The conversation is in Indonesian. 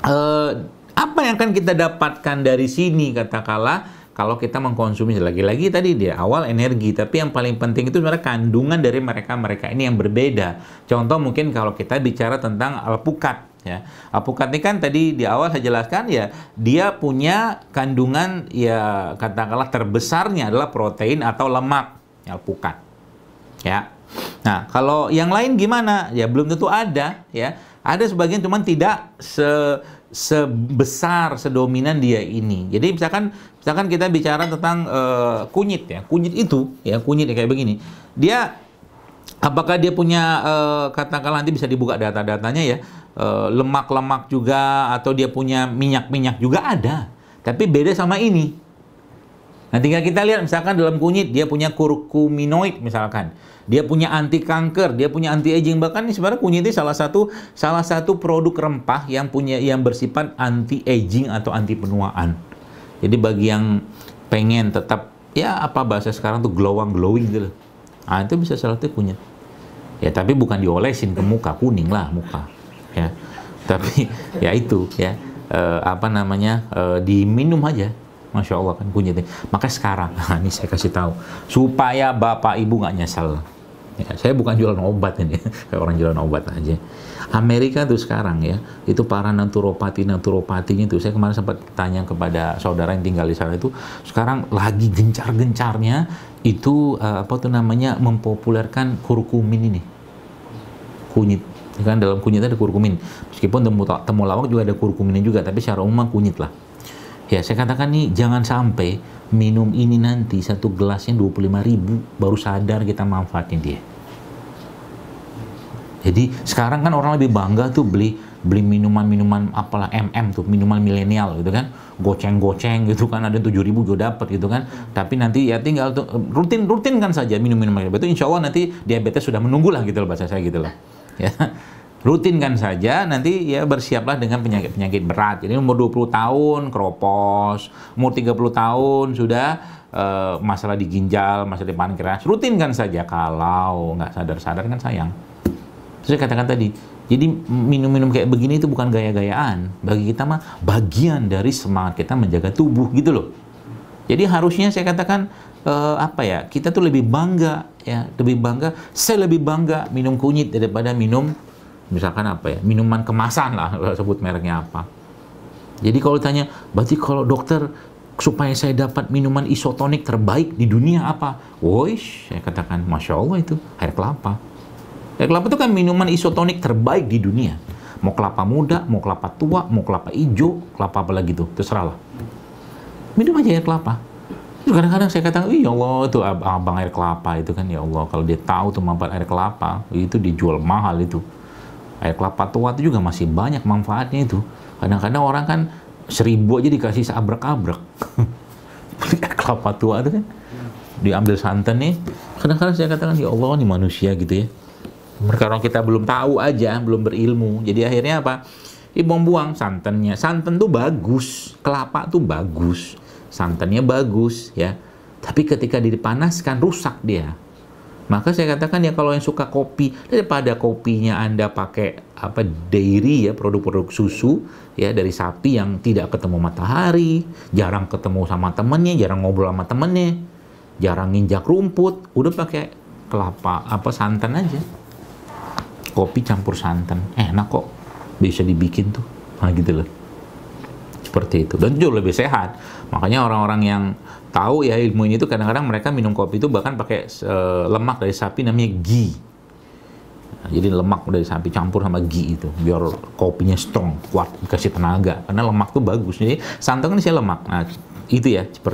eh, apa yang akan kita dapatkan dari sini katakanlah kalau kita mengkonsumsi lagi-lagi tadi di awal energi, tapi yang paling penting itu sebenarnya kandungan dari mereka ini yang berbeda. Contoh mungkin kalau kita bicara tentang alpukat. Ya, alpukat ini kan tadi di awal saya jelaskan ya, dia punya kandungan ya katakanlah terbesarnya adalah protein atau lemak, alpukat. Ya. Nah, kalau yang lain gimana? Ya belum tentu ada ya. Ada sebagian cuman tidak sebesar, sedominan dia ini. Jadi misalkan kita bicara tentang kunyit ya. Kunyit itu ya, kunyit kayak begini. Dia apakah dia punya katakanlah nanti bisa dibuka data-datanya ya. Lemak-lemak juga atau dia punya minyak-minyak juga ada. Tapi beda sama ini. Nah, tinggal kita lihat misalkan dalam kunyit dia punya kurkuminoid misalkan. Dia punya anti kanker, dia punya anti aging. Bahkan ini sebenarnya kunyit ini salah satu produk rempah yang bersifat anti aging atau anti penuaan. Jadi bagi yang pengen tetap ya apa bahasa sekarang tuh glowing gitu loh. Ah, itu bisa salah satu kunyit. Ya, tapi bukan diolesin ke muka, kuning lah muka. Ya, tapi ya itu ya diminum aja, masya Allah kan kunyitnya. Maka sekarang, ini saya kasih tahu supaya bapak ibu nggak nyesel. Ya, saya bukan jualan obat ini, kayak orang jualan obat aja. Amerika tuh sekarang ya, itu para naturopatinya itu, saya kemarin sempat tanya kepada saudara yang tinggal di sana itu, sekarang lagi gencar-gencarnya itu mempopulerkan kurkumin ini, kunyit. Kan dalam kunyit ada kurkumin. Meskipun temulawak juga ada kurkuminnya juga, tapi secara umum kunyit lah. Ya, saya katakan nih jangan sampai minum ini nanti satu gelasnya 25.000 baru sadar kita manfaatin dia. Jadi sekarang kan orang lebih bangga tuh beli minuman-minuman apalah tuh, minuman milenial gitu kan. Goceng-goceng gitu kan, ada 7.000 juga dapat gitu kan. Tapi nanti ya tinggal tuh rutin kan saja minum-minum itu, insya Allah nanti diabetes sudah menunggu lah gitu loh bahasa saya gitu loh. Ya, rutinkan saja, nanti ya bersiaplah dengan penyakit berat. Jadi umur 20 tahun keropos, umur 30 tahun sudah masalah di ginjal, masalah di pankreas, rutinkan saja. Kalau nggak sadar-sadar kan sayang. Terus saya katakan tadi, jadi minum-minum kayak begini itu bukan gaya-gayaan. Bagi kita mah bagian dari semangat kita menjaga tubuh gitu loh. Jadi harusnya saya katakan kita tuh lebih bangga ya, saya lebih bangga minum kunyit daripada minum misalkan minuman kemasan lah, sebut mereknya apa. Jadi kalau ditanya, berarti kalau dokter supaya saya dapat minuman isotonik terbaik di dunia apa? Woish, saya katakan masya Allah itu air kelapa. Air kelapa itu kan minuman isotonik terbaik di dunia. Mau kelapa muda, mau kelapa tua, mau kelapa hijau, kelapa apa lagi tuh, terserah lah. Minum aja air kelapa. Kadang-kadang saya katakan, ya Allah itu abang air kelapa itu kan, ya Allah kalau dia tahu tuh manfaat air kelapa itu dijual mahal itu. Air kelapa tua itu juga masih banyak manfaatnya itu. Kadang-kadang orang kan 1.000 aja dikasih seabrek-abrek. Air kelapa tua itu kan diambil santannya. Kadang-kadang saya katakan, ya Allah ini manusia gitu ya. Mereka orang kita belum tahu aja, belum berilmu. Jadi akhirnya apa? Buang-buang santannya. Santan tuh bagus, kelapa tuh bagus. Santannya bagus ya, tapi ketika dipanaskan rusak dia. Maka saya katakan ya kalau yang suka kopi, daripada kopinya Anda pakai dairy ya, produk-produk susu ya dari sapi yang tidak ketemu matahari, jarang ketemu sama temennya, jarang ngobrol sama temennya, jarang nginjak rumput, udah pakai kelapa santan aja. Kopi campur santan, enak kok, bisa dibikin tuh, gitu loh. Seperti itu, dan jauh lebih sehat. Makanya orang-orang yang tahu ya ilmu ini tuh kadang-kadang mereka minum kopi itu bahkan pakai lemak dari sapi namanya ghee. Nah, jadi lemak dari sapi campur sama ghee itu biar kopinya strong, kuat, kasih tenaga. Karena lemak tuh bagus. Jadi santan kan isinya lemak. Nah, itu ya seperti